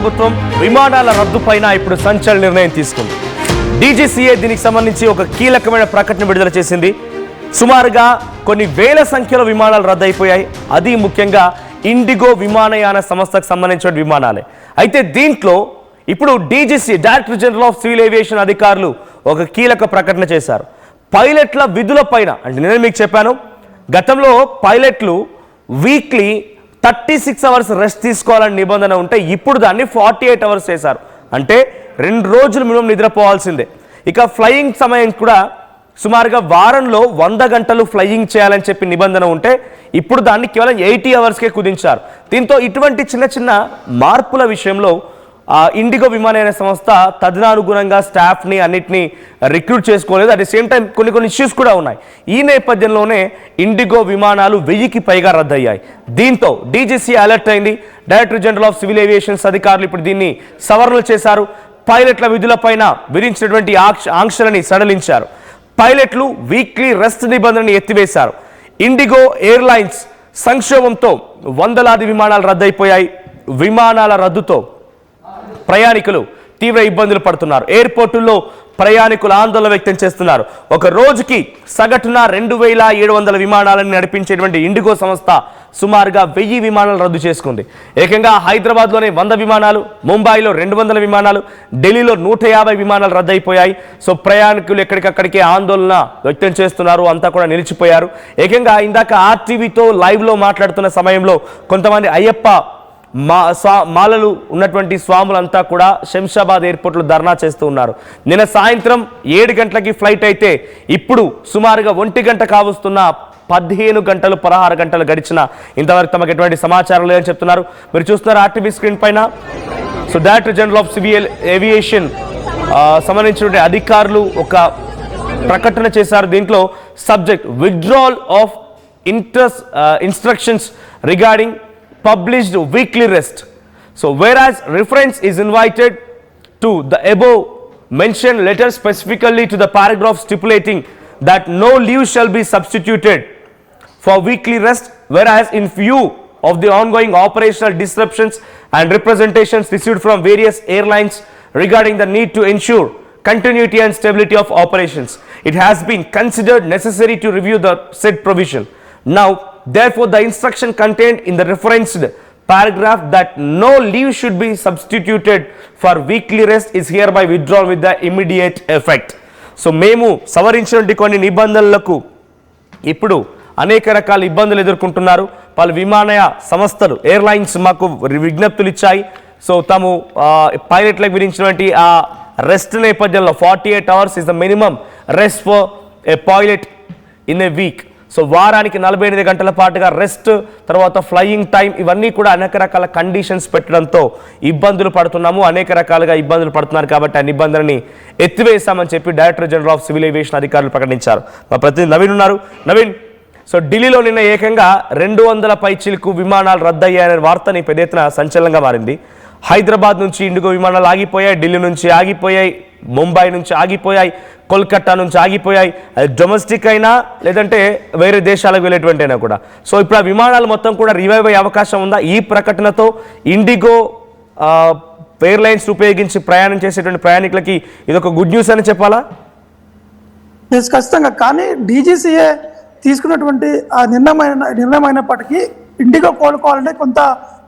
ప్రభుత్వం విమానాల రద్దుపైన ఇప్పుడు సంచలన నిర్ణయం తీసుకుంది. డీజీసీఏ దీనికి సంబంధించి ఒక కీలకమైన ప్రకటన విడుదల చేసింది. సుమారుగా కొన్ని వేల సంఖ్యలో విమానాలు రద్దయిపోయాయి. అది ముఖ్యంగా ఇండిగో విమానయాన సంస్థకు సంబంధించిన విమానాలే. అయితే దీంట్లో ఇప్పుడు DGC director general of civil aviation అధికారులు ఒక కీలక ప్రకటన చేశారు. పైలట్ల విధులపైన అంటే నేను మీకు చెప్పాను, గతంలో పైలట్లు వీక్లీ 36 అవర్స్ రెస్ట్ తీసుకోవాలని నిబంధన ఉంటే ఇప్పుడు దాన్ని 48 అవర్స్ చేశారు. అంటే 2 రోజులు మినిమం నిద్రపోవాల్సిందే. ఇక ఫ్లయింగ్ సమయం కూడా సుమారుగా వారంలో 100 గంటలు ఫ్లయింగ్ చేయాలని చెప్పి నిబంధన ఉంటే ఇప్పుడు దాన్ని కేవలం 80 అవర్స్కే కుదించారు. దీంతో ఇటువంటి చిన్న చిన్న మార్పుల విషయంలో ఇండిగో విమానయాన సంస్థ తదనుగుణంగా స్టాఫ్ని అన్నిటినీ రిక్రూట్ చేసుకోలేదు. అట్ ది సేమ్ టైం కొన్ని ఇష్యూస్ కూడా ఉన్నాయి. ఈ నేపథ్యంలోనే ఇండిగో విమానాలు 1000కి పైగా రద్దయ్యాయి. దీంతో డీజీసీ అలర్ట్ అయింది. Director general of civil aviations అధికారులు ఇప్పుడు దీన్ని సవరణలు చేశారు. పైలట్ల విధులపైన విధించినటువంటి ఆంక్షలని సడలించారు. పైలట్లు వీక్లీ రెస్ట్ నిబంధనని ఎత్తివేశారు. ఇండిగో ఎయిర్లైన్స్ సంక్షోభంతో వందలాది విమానాలు రద్దయిపోయాయి. విమానాల రద్దుతో ప్రయాణికులు తీవ్ర ఇబ్బందులు పడుతున్నారు. ఎయిర్పోర్టుల్లో ప్రయాణికులు ఆందోళన వ్యక్తం చేస్తున్నారు. ఒక రోజుకి సగటున 2700 విమానాలను నడిపించేటువంటి ఇండిగో సంస్థ సుమారుగా 1000 విమానాలు రద్దు చేసుకుంది. ఏకంగా హైదరాబాద్లోనే 100 విమానాలు, ముంబైలో 200 విమానాలు, ఢిల్లీలో 150 విమానాలు రద్దయిపోయాయి. సో ప్రయాణికులు ఎక్కడికక్కడికే ఆందోళన వ్యక్తం చేస్తున్నారు. అంతా కూడా నిలిచిపోయారు. ఏకంగా ఇందాక ఆర్టీవీతో లైవ్లో మాట్లాడుతున్న సమయంలో కొంతమంది అయ్యప్ప మాలలు ఉన్నటువంటి స్వాములంతా కూడా శంషాబాద్ ఎయిర్పోర్ట్లో ధర్నా చేస్తూ ఉన్నారు. నిన్న సాయంత్రం 7 గంటలకి ఫ్లైట్ అయితే ఇప్పుడు సుమారుగా 1 గంట కావస్తున్న 15 గంటలు 16 గంటలు గడిచిన ఇంతవరకు తమకు ఎటువంటి సమాచారం లేదని చెప్తున్నారు. మీరు చూస్తున్నారు ఆర్టీవీ స్క్రీన్ పైన. So director general of civil aviation సంబంధించిన అధికారులు ఒక ప్రకటన చేశారు. దీంట్లో subject withdrawal of instructions regarding published weekly rest. So whereas reference is invited to the above mentioned letter specifically to the paragraph stipulating that no leave shall be substituted for weekly rest, whereas in view of the ongoing operational disruptions and representations received from various airlines regarding the need to ensure continuity and stability of operations, it has been considered necessary to review the said provision. Now therefore the instruction contained in the referenced paragraph that no leave should be substituted for weekly rest is hereby withdrawn with the immediate effect. So మేము సవరించినటువంటి కొన్ని నిబంధనలకు ఇప్పుడు అనేక రకాల ఇబ్బందులు ఎదుర్కొంటున్నారు. పలు విమానయ సంస్థలు ఎయిర్లైన్స్ మాకు విజ్ఞప్తులు ఇచ్చాయి. సో తాము పైలట్లకు విధించినటువంటి ఆ రెస్ట్ నేపథ్యంలో 48 hours is the minimum rest for a pilot in a week. So వారానికి 48 గంటల పాటుగా రెస్ట్, తర్వాత ఫ్లయింగ్ టైం, ఇవన్నీ కూడా అనేక రకాల కండిషన్స్ పెట్టడంతో ఇబ్బందులు పడుతున్నాము, అనేక రకాలుగా ఇబ్బందులు పడుతున్నారు. కాబట్టి ఆ నిబంధనని ఎత్తివేశామని చెప్పి director general of civil aviation అధికారులు ప్రకటించారు. మా ప్రతినిధి నవీన్ ఉన్నారు. నవీన్, సో ఢిల్లీలో నిన్న ఏకంగా 200 పైచిలకు విమానాలు రద్దయ్యాయనే వార్తని పెద్ద ఎత్తున సంచలనంగా మారింది. హైదరాబాద్ నుంచి ఇండిగో విమానాలు ఆగిపోయాయి, ఢిల్లీ నుంచి ఆగిపోయాయి, ముంబై నుంచి ఆగిపోయాయి, కోల్కతా నుంచి ఆగిపోయాయి. డొమెస్టిక్ అయినా లేదంటే వేరే దేశాలకు వెళ్ళేటువంటి అయినా కూడా. సో ఇప్పుడు ఆ విమానాలు మొత్తం కూడా రివైవ్ అయ్యే అవకాశం ఉందా? ఈ ప్రకటనతో ఇండిగో ఎయిర్లైన్స్ ఉపయోగించి ప్రయాణం చేసేటువంటి ప్రయాణికులకి ఇదొక గుడ్ న్యూస్ అని చెప్పాలా? ఖచ్చితంగా. కానీ డీజీసీఏ తీసుకున్నటువంటి ఆ నిర్ణయమైనప్పటికీ ఇండిగో కోలుకోవాలంటే కొంత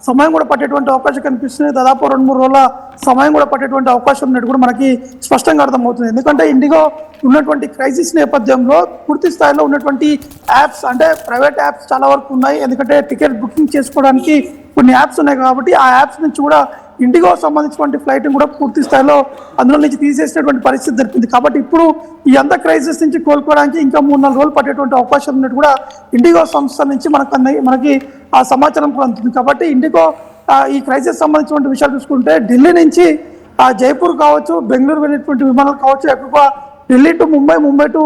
సమయం కూడా పట్టేటువంటి అవకాశం కనిపిస్తుంది. దాదాపు 2-3 రోజుల సమయం కూడా పట్టేటువంటి అవకాశం ఉన్నట్టు కూడా మనకి స్పష్టంగా అర్థమవుతుంది. ఎందుకంటే ఇండిగో ఉన్నటువంటి క్రైసిస్ నేపథ్యంలో పూర్తి స్థాయిలో ఉన్నటువంటి యాప్స్, అంటే ప్రైవేట్ యాప్స్ చాలా వరకు ఉన్నాయి. ఎందుకంటే టికెట్ బుకింగ్ చేసుకోవడానికి కొన్ని యాప్స్ ఉన్నాయి కాబట్టి ఆ యాప్స్ నుంచి కూడా ఇండిగో సంబంధించినటువంటి ఫ్లైట్ని కూడా పూర్తి స్థాయిలో అందులో నుంచి తీసేసినటువంటి పరిస్థితి జరిగింది. కాబట్టి ఇప్పుడు ఈ అంత క్రైసిస్ నుంచి కోలుకోవడానికి ఇంకా 3-4 రోజులు పట్టేటువంటి అవకాశం ఉన్నట్టు కూడా ఇండిగో సంస్థ నుంచి మనకి ఆ సమాచారం కూడా అందుతుంది. కాబట్టి ఇండిగో ఈ క్రైసిస్ సంబంధించినటువంటి విషయాలు చూసుకుంటే ఢిల్లీ నుంచి జైపూర్ కావచ్చు, బెంగళూరు వెళ్ళేటువంటి విమానాలు కావచ్చు, ఎక్కువగా ఢిల్లీ టు ముంబై టు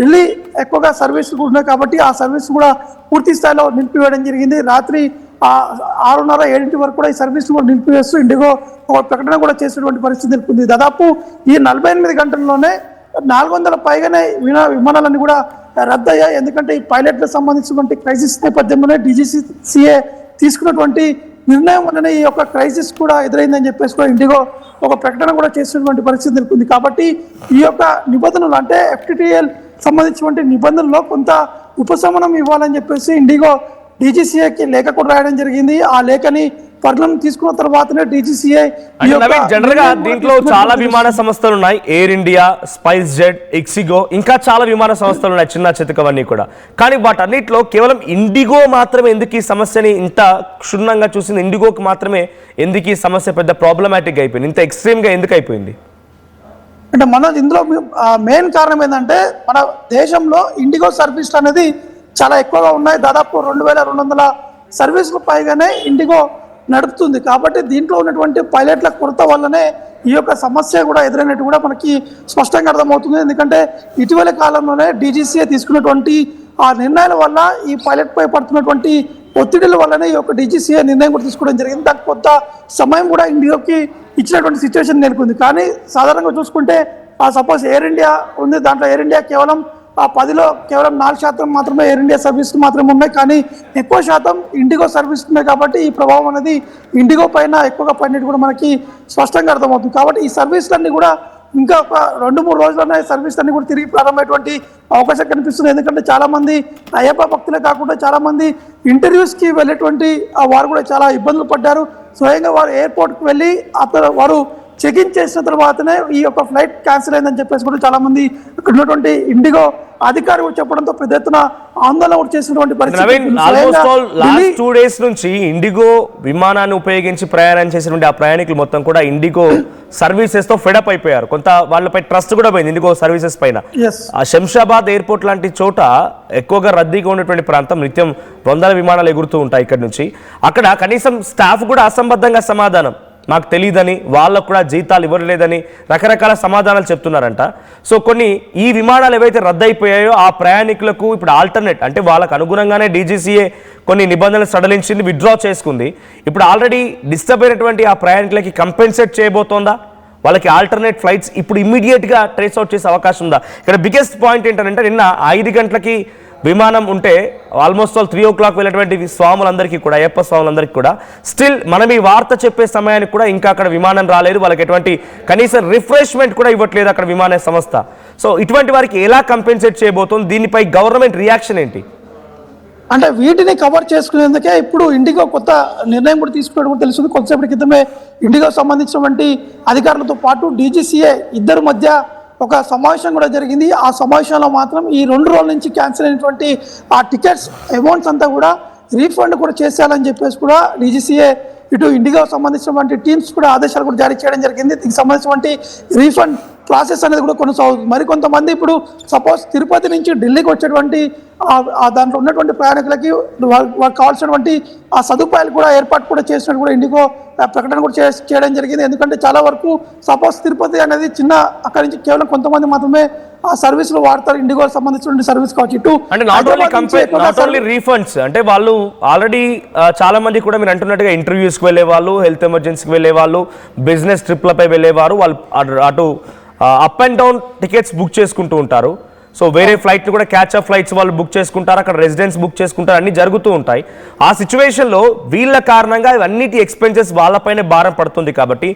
ఢిల్లీ ఎక్కువగా సర్వీసులు కూడా ఉన్నాయి. కాబట్టి ఆ సర్వీస్ కూడా పూర్తి స్థాయిలో నిలిపివేయడం జరిగింది. రాత్రి 6:30-7 వరకు కూడా ఈ సర్వీస్ కూడా నిలిపివేస్తూ ఇండిగో ఒక ప్రకటన కూడా చేసినటువంటి పరిస్థితి నిలుపుంది. దాదాపు ఈ 48 గంటల్లోనే 400 పైగానే విమానాలన్నీ కూడా రద్దయ్యాయి. ఎందుకంటే ఈ పైలట్లకు సంబంధించినటువంటి క్రైసిస్ నేపథ్యంలోనే డీజీసీఏ తీసుకున్నటువంటి నిర్ణయం వల్లనే ఈ యొక్క క్రైసిస్ కూడా ఎదురైందని చెప్పేసి కూడా ఇండిగో ఒక ప్రకటన కూడా చేసినటువంటి పరిస్థితి నెలకొంది. కాబట్టి ఈ యొక్క నిబంధనలు అంటే FTTL సంబంధించినటువంటి నిబంధనల్లో కొంత ఉపశమనం ఇవ్వాలని చెప్పేసి ఇండిగో DGCAకి లేఖ కూడా రాయడం జరిగింది. ఆ లేఖని పరిగణన తీసుకున్న తర్వాతనే DGCA జనరల్ గా దీంట్లో చాలా విమాన సంస్థలు ఉన్నాయి. Air India, spice jet, ixigo, ఇంకా చాలా విమాన సంస్థలు ఉన్నాయి, చిన్న చితకవన్నీ కూడా. కానీ వాటన్నిటిలో కేవలం ఇండిగో మాత్రమే ఎందుకు ఈ సమస్యని ఇంత క్షుణ్ణంగా చూసింది? ఇండిగోకి మాత్రమే ఎందుకు ఈ సమస్య పెద్ద ప్రాబ్లమాటిక్ అయిపోయింది, ఇంత ఎక్స్ట్రీమ్ గా ఎందుకు అయిపోయింది? అంటే మన ఇందులో మెయిన్ కారణం ఏంటంటే మన దేశంలో ఇండిగో సర్వీసులు అనేది చాలా ఎక్కువగా ఉన్నాయి. దాదాపు 2200 సర్వీసులు పైగానే ఇండిగో నడుపుతుంది. కాబట్టి దీంట్లో ఉన్నటువంటి పైలట్ల కొరత వల్లనే ఈ యొక్క సమస్య కూడా ఎదురైనట్టు కూడా మనకి స్పష్టంగా అర్థమవుతుంది. ఎందుకంటే ఇటీవల కాలంలోనే DGCA తీసుకున్నటువంటి ఆ నిర్ణయాల వల్ల ఈ పైలట్ పై పడుతున్నటువంటి ఒత్తిడిల వల్లనే ఈ యొక్క DGCA నిర్ణయం కూడా తీసుకోవడం జరిగింది. దానికి కొంత సమయం కూడా ఇండియాకి ఇచ్చినటువంటి సిచ్యువేషన్ నెలకొంది. కానీ సాధారణంగా చూసుకుంటే సపోజ్ ఎయిర్ ఇండియా ఉంది, దాంట్లో ఎయిర్ ఇండియా కేవలం 10లో కేవలం 4% మాత్రమే ఎయిర్ ఇండియా సర్వీసులు మాత్రమే ఉన్నాయి. కానీ ఎక్కువ శాతం ఇండిగో సర్వీస్ ఉన్నాయి. కాబట్టి ఈ ప్రభావం అనేది ఇండిగో పైన ఎక్కువగా పడినట్టు కూడా మనకి స్పష్టంగా అర్థమవుతుంది. కాబట్టి ఈ సర్వీసులన్నీ కూడా ఇంకా ఒక 2-3 రోజుల్లోనే సర్వీసులన్నీ కూడా తిరిగి ప్రారంభమైనటువంటి అవకాశం కనిపిస్తుంది. ఎందుకంటే చాలామంది అయ్యప్ప భక్తులే కాకుండా చాలామంది ఇంటర్వ్యూస్కి వెళ్ళేటువంటి వారు కూడా చాలా ఇబ్బందులు పడ్డారు. స్వయంగా వారు ఎయిర్పోర్ట్కి వెళ్ళి వారు చెకింగ్ చేసిన తర్వాతనే ఈ యొక్క ఫ్లైట్ క్యాన్సిల్ అయిందని చెప్పేసి కూడా చాలా మంది ఇక్కడ ఉన్నటువంటి ఇండిగో అధికారులు చెప్పడంతో పెద్ద ఎత్తున ఆందోళన కూడా చేసినటువంటి పరిస్థితి. 2 days నుంచి ఇండిగో విమానాన్ని ఉపయోగించి ప్రయాణం చేసినటువంటి ఆ ప్రయాణికులు మొత్తం కూడా ఇండిగో సర్వీసెస్ తో ఫెడప్ అయిపోయారు. కొంత వాళ్ళపై ట్రస్ట్ కూడా పోయింది ఇండిగో సర్వీసెస్ పైన. ఆ శంషాబాద్ ఎయిర్పోర్ట్ లాంటి చోట ఎక్కువగా రద్దీగా ఉన్నటువంటి ప్రాంతం, నిత్యం 100 విమానాలు ఎగురుతూ ఉంటాయి ఇక్కడ నుంచి. అక్కడ కనీసం స్టాఫ్ కూడా అసంబద్ధంగా సమాధానం, మాకు తెలియదని, వాళ్ళకు కూడా జీతాలు ఇవ్వలేదని రకరకాల సమాధానాలు చెప్తున్నారంట. సో కొన్ని ఈ విమానాలు ఏవైతే రద్దయిపోయాయో ఆ ప్రయాణికులకు ఇప్పుడు ఆల్టర్నేట్ అంటే వాళ్ళకు అనుగుణంగానే DGCA కొన్ని నిబంధనలు సడలించింది, విత్డ్రా చేసుకుంది. ఇప్పుడు ఆల్రెడీ డిస్టర్బ్ అయినటువంటి ఆ ప్రయాణికులకి కంపెన్సేట్ చేయబోతోందా? వాళ్ళకి ఆల్టర్నేట్ ఫ్లైట్స్ ఇప్పుడు ఇమ్మీడియట్గా ట్రేస్ అవుట్ చేసే అవకాశం ఉందా? ఇక్కడ బిగ్గెస్ట్ పాయింట్ ఏంటంటే నిన్న 5 గంటలకి విమానం ఉంటే ఆల్మోస్ట్ 3 o'clock వెళ్ళేటువంటి స్వాములందరికీ కూడా, అయ్యప్ప స్వాములందరికీ కూడా స్టిల్ మనం ఈ వార్త చెప్పే సమయానికి కూడా ఇంకా అక్కడ విమానం రాలేదు. వాళ్ళకి ఎటువంటి కనీసం రిఫ్రెష్మెంట్ కూడా ఇవ్వట్లేదు అక్కడ విమాన సంస్థ. సో ఇటువంటి వారికి ఎలా కంపెన్సేట్ చేయబోతుంది? దీనిపై గవర్నమెంట్ రియాక్షన్ ఏంటి? అంటే వీటిని కవర్ చేసుకునేందుకే ఇప్పుడు ఇండిగో కొత్త నిర్ణయం కూడా తీసుకున్నట్టు కూడా తెలుస్తుంది. కొంతసేపటి క్రితమే ఇండిగో సంబంధించినటువంటి అధికారులతో పాటు DGCA ఇద్దరి మధ్య ఒక సమావేశం కూడా జరిగింది. ఆ సమావేశంలో మాత్రం ఈ 2 రోజుల నుంచి క్యాన్సిల్ అయినటువంటి ఆ టికెట్స్ అమౌంట్స్ అంతా కూడా రీఫండ్ కూడా చేసేయాలని చెప్పేసి కూడా DGCA ఇటు ఇండిగో సంబంధించినటువంటి టీమ్స్ కూడా ఆదేశాలు కూడా జారీ చేయడం జరిగింది. దీనికి సంబంధించినటువంటి రీఫండ్ ప్రాసెస్ అనేది కూడా కొనసాగుతుంది. మరికొంతమంది ఇప్పుడు సపోజ్ తిరుపతి నుంచి ఢిల్లీకి వచ్చేటువంటి దాంట్లో ఉన్నటువంటి ప్రయాణికులకి వాళ్ళకి కావాల్సినటువంటి ఆ సదుపాయాలు కూడా ఏర్పాటు కూడా చేసినట్టు కూడా ఇండిగో ప్రకటన కూడా చేయడం జరిగింది. ఎందుకంటే చాలా వరకు సపోజ్ తిరుపతి అనేది చిన్న, అక్కడి నుంచి కేవలం కొంతమంది మాత్రమే ఆ సర్వీసులు వాడతారు. ఇండిగో సంబంధించిన సర్వీస్ కావచ్చు. ఇటు అంటే నాట్ ఓన్లీ రీఫండ్స్, అంటే వాళ్ళు ఆల్రెడీ చాలా మంది కూడా మీరు అంటున్నట్టుగా ఇంటర్వ్యూస్కి వెళ్ళే వాళ్ళు, హెల్త్ ఎమర్జెన్సీకి వెళ్ళే వాళ్ళు, బిజినెస్ ట్రిప్లపై వెళ్ళేవారు, వాళ్ళు అటు up and down tickets book చేసుకుంటూ ఉంటారు. సో వేరే ఫ్లైట్లు కూడా క్యాచ్ అప్ ఫ్లైట్స్ వాళ్ళు బుక్ చేసుకుంటారు, అక్కడ రెసిడెన్స్ బుక్ చేసుకుంటారు, అన్నీ జరుగుతూ ఉంటాయి. ఆ సిచ్యువేషన్లో వీళ్ళ కారణంగా ఇవన్నిటి ఎక్స్పెన్సెస్ వాళ్ళపైనే భారం పడుతుంది. కాబట్టి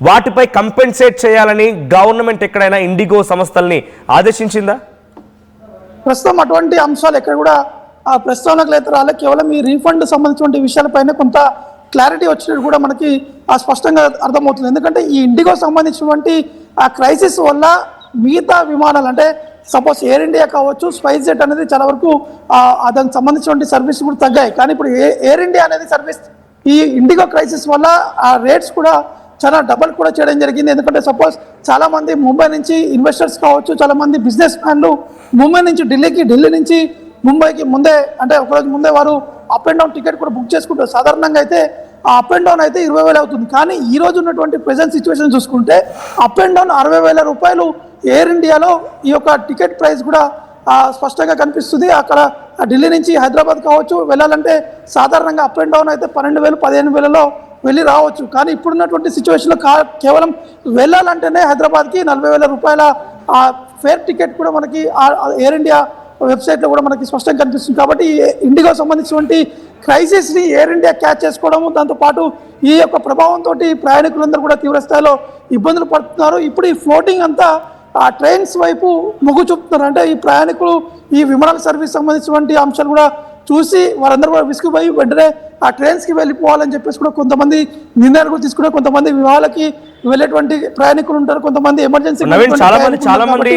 వాటిపై కంపెన్సేట్ చేయాలని గవర్నమెంట్ ఎక్కడైనా ఇండిగో సంస్థల్ని ఆదేశించిందా? ప్రస్తుతం అటువంటి అంశాలు ఎక్కడ కూడా ఆ ప్రస్తావనకు అయితే రాలే. కేవలం ఈ రీఫండ్ సంబంధించిన విషయాలపైన కొంత క్లారిటీ వచ్చినట్టు కూడా మనకి స్పష్టంగా అర్థమవుతుంది. ఎందుకంటే ఈ ఇండిగో సంబంధించినటువంటి ఆ క్రైసిస్ వల్ల మిగతా విమానాలు అంటే సపోజ్ ఎయిర్ ఇండియా కావచ్చు, స్పైస్ జెట్ అనేది చాలా వరకు దానికి సంబంధించినటువంటి సర్వీస్ కూడా తగ్గాయి. కానీ ఇప్పుడు ఎయిర్ ఇండియా అనేది సర్వీస్ ఈ ఇండిగో క్రైసిస్ వల్ల ఆ రేట్స్ కూడా చాలా డబల్ కూడా చేయడం జరిగింది. ఎందుకంటే సపోజ్ చాలామంది ముంబై నుంచి ఇన్వెస్టర్స్ కావచ్చు, చాలామంది బిజినెస్ మ్యాన్లు ముంబై నుంచి ఢిల్లీకి, ఢిల్లీ నుంచి ముంబైకి ముందే అంటే ఒకరోజు ముందే వారు అప్ అండ్ డౌన్ టికెట్ కూడా బుక్ చేసుకుంటారు. సాధారణంగా అయితే ఆ అప్ అండ్ డౌన్ అయితే 20,000 అవుతుంది. కానీ ఈ రోజు ఉన్నటువంటి ప్రెజెంట్ సిచ్యువేషన్ చూసుకుంటే అప్ అండ్ డౌన్ 60,000 రూపాయలు ఎయిర్ ఇండియాలో ఈ యొక్క టికెట్ ప్రైస్ కూడా స్పష్టంగా కనిపిస్తుంది. అక్కడ ఢిల్లీ నుంచి హైదరాబాద్ కావచ్చు వెళ్ళాలంటే సాధారణంగా అప్ అండ్ డౌన్ అయితే 12,000, 15,000లో వెళ్ళి రావచ్చు. కానీ ఇప్పుడున్నటువంటి సిచ్యువేషన్లో కేవలం వెళ్ళాలంటేనే హైదరాబాద్కి 40,000 రూపాయల ఫేర్ టికెట్ కూడా మనకి ఎయిర్ ఇండియా వెబ్సైట్లో కూడా మనకి స్పష్టంగా కనిపిస్తుంది. కాబట్టి ఇండిగో సంబంధించినటువంటి క్రైసిస్ని ఎయిర్ ఇండియా క్యాచ్ చేసుకోవడము, దాంతోపాటు ఈ యొక్క ప్రభావంతో ప్రయాణికులందరూ కూడా తీవ్ర స్థాయిలో ఇబ్బందులు పడుతున్నారు. ఇప్పుడు ఈ ఫ్లోటింగ్ అంతా ఆ ట్రైన్స్ వైపు మొగ్గు చూపుతున్నారు. అంటే ఈ ప్రయాణికులు ఈ విమానాల సర్వీస్ సంబంధించినటువంటి అంశాలు కూడా చూసి వారందరూ కూడా విసిగిపోయి వెంటనే ఆ ట్రైన్స్కి వెళ్ళిపోవాలని చెప్పేసి కూడా కొంతమంది నిర్ణయాలు కూడా తీసుకునే, కొంతమంది వివాహాలకి వెళ్ళేటువంటి ప్రయాణికులు ఉంటారు, కొంతమంది ఎమర్జెన్సీ చాలా మంది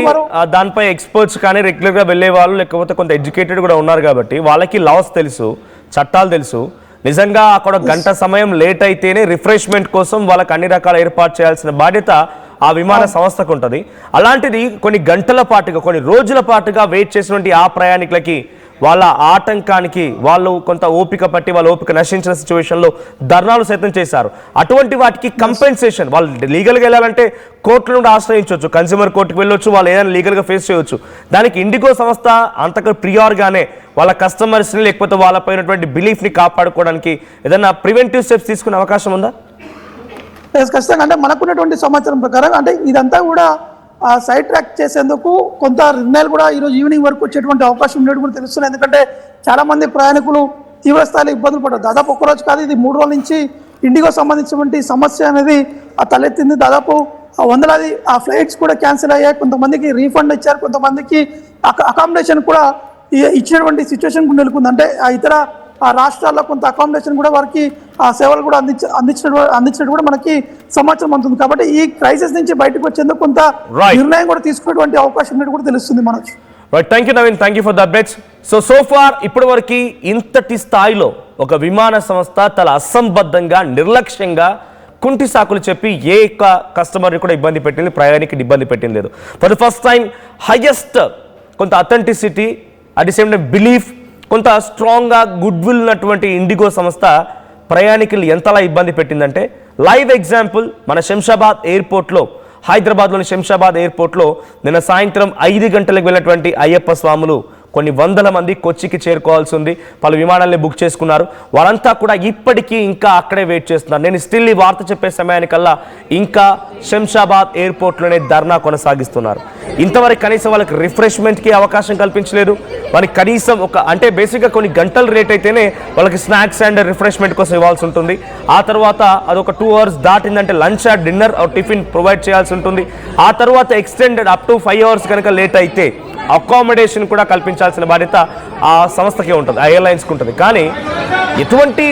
దానిపై ఎక్స్పర్ట్స్ కానీ రెగ్యులర్ గా వెళ్లే వాళ్ళు లేకపోతే కొంత ఎడ్యుకేటెడ్ కూడా ఉన్నారు కాబట్టి వాళ్ళకి లాస్ తెలుసు, చట్టాలు తెలుసు. నిజంగా అక్కడ గంట సమయం లేట్ అయితేనే రిఫ్రెష్మెంట్ కోసం వాళ్ళకి అన్ని రకాల ఏర్పాటు చేయాల్సిన బాధ్యత ఆ విమాన సంస్థకు ఉంటుంది. అలాంటిది కొన్ని గంటల పాటుగా కొన్ని రోజుల పాటుగా వెయిట్ చేసినటువంటి ఆ ప్రయాణికులకి వాళ్ళ ఆటంకానికి వాళ్ళు కొంత ఓపిక పట్టి వాళ్ళ ఓపిక నశించిన సిచ్యువేషన్లో ధర్నాలు సైతం చేశారు. అటువంటి వాటికి కంపెన్సేషన్ వాళ్ళు లీగల్గా వెళ్ళాలంటే కోర్టుల నుండి ఆశ్రయించవచ్చు, కన్స్యూమర్ కోర్టుకు వెళ్ళొచ్చు, వాళ్ళు ఏదైనా లీగల్గా ఫేస్ చేయవచ్చు. దానికి ఇండిగో సంస్థ అంతగా ప్రియార్గానే వాళ్ళ కస్టమర్స్ని లేకపోతే వాళ్ళపైనటువంటి బిలీఫ్ని కాపాడుకోవడానికి ఏదైనా ప్రివెంటివ్ స్టెప్స్ తీసుకునే అవకాశం ఉందా? ఖచ్చితంగా. అంటే మనకున్నటువంటి సమాచారం ప్రకారం అంటే ఇదంతా కూడా సైడ్ ట్రాక్ చేసేందుకు కొంత నిర్ణయాలు కూడా ఈరోజు ఈవినింగ్ వరకు వచ్చేటువంటి అవకాశం ఉండేది కూడా తెలుస్తుంది. ఎందుకంటే చాలా మంది ప్రయాణికులు తీవ్ర స్థాయిలో ఇబ్బందులు పడ్డారు. దాదాపు ఒక్కరోజు కాదు, ఇది 3 రోజుల నుంచి ఇండిగో సంబంధించినటువంటి సమస్య అనేది తలెత్తింది. దాదాపు వందలాది ఆ ఫ్లైట్స్ కూడా క్యాన్సిల్ అయ్యాయి. కొంతమందికి రీఫండ్ ఇచ్చారు, కొంతమందికి అకామిడేషన్ కూడా ఇచ్చినటువంటి సిచ్యువేషన్ కూడా నెలకొంది. అంటే ఇతర రాష్ట్రాల్లో కొంత అకామిడేషన్ కూడా వారికి ఆ సేవలు కూడా అందించినట్టు కూడా మనకి సమాచారం అందుతుంది. కాబట్టి ఈ క్రైసిస్ నుంచి బయటకు వచ్చేందుకు కొంత నిర్ణయం కూడా తీసుకునేటువంటి అవకాశం ఉన్నట్టు కూడా తెలుస్తుంది మనకు. Thank you Naveen, thank you for the updates. So far ఇప్పటి వరకు ఇంతటి స్థాయిలో ఒక విమాన సంస్థ తల అసంబద్ధంగా నిర్లక్ష్యంగా కుంటి సాకులు చెప్పి ఏ కస్టమర్ని కూడా ఇబ్బంది పెట్టింది, ప్రయాణికుని ఇబ్బంది పెట్టింది లేదు. For the first time highest కొంత authenticity at the same time belief కొంత స్ట్రాంగ్గా గుడ్ విల్ ఉన్నటువంటి ఇండిగో సంస్థ ప్రయాణికులు ఎంతలా ఇబ్బంది పెట్టిందంటే లైవ్ ఎగ్జాంపుల్ మన శంషాబాద్ ఎయిర్పోర్ట్లో, హైదరాబాద్లోని శంషాబాద్ ఎయిర్పోర్ట్లో నిన్న సాయంత్రం 5 గంటలకు వెళ్ళినటువంటి అయ్యప్ప స్వాములు కొన్ని వందల మంది కొచ్చికి చేరుకోవాల్సి ఉంది. పలు విమానాల్ని బుక్ చేసుకున్నారు. వారంతా కూడా ఇప్పటికీ ఇంకా అక్కడే వెయిట్ చేస్తున్నారు. నేను స్టిల్ ఈ వార్త చెప్పే సమయానికల్లా ఇంకా శంషాబాద్ ఎయిర్పోర్ట్లోనే ధర్నా కొనసాగిస్తున్నారు. ఇంతవరకు కనీసం వాళ్ళకి రిఫ్రెష్మెంట్కి అవకాశం కల్పించలేదు. వాళ్ళకి కనీసం అంటే బేసిక్గా కొన్ని గంటలు లేట్ అయితేనే వాళ్ళకి స్నాక్స్ అండ్ రిఫ్రెష్మెంట్ కోసం ఇవ్వాల్సి ఉంటుంది. ఆ తర్వాత అదొక 2 hours దాటిందంటే lunch or dinner or tiffin provide చేయాల్సి ఉంటుంది. ఆ తర్వాత ఎక్స్టెండెడ్ అప్ టు 5 hours కనుక లేట్ అయితే అకామిడేషన్ కూడా కల్పించాల్సిన బాధ్యత ఆ సంస్థకే ఉంటుంది, ఆ ఎయిర్లైన్స్కి ఉంటుంది. కానీ ఎటువంటి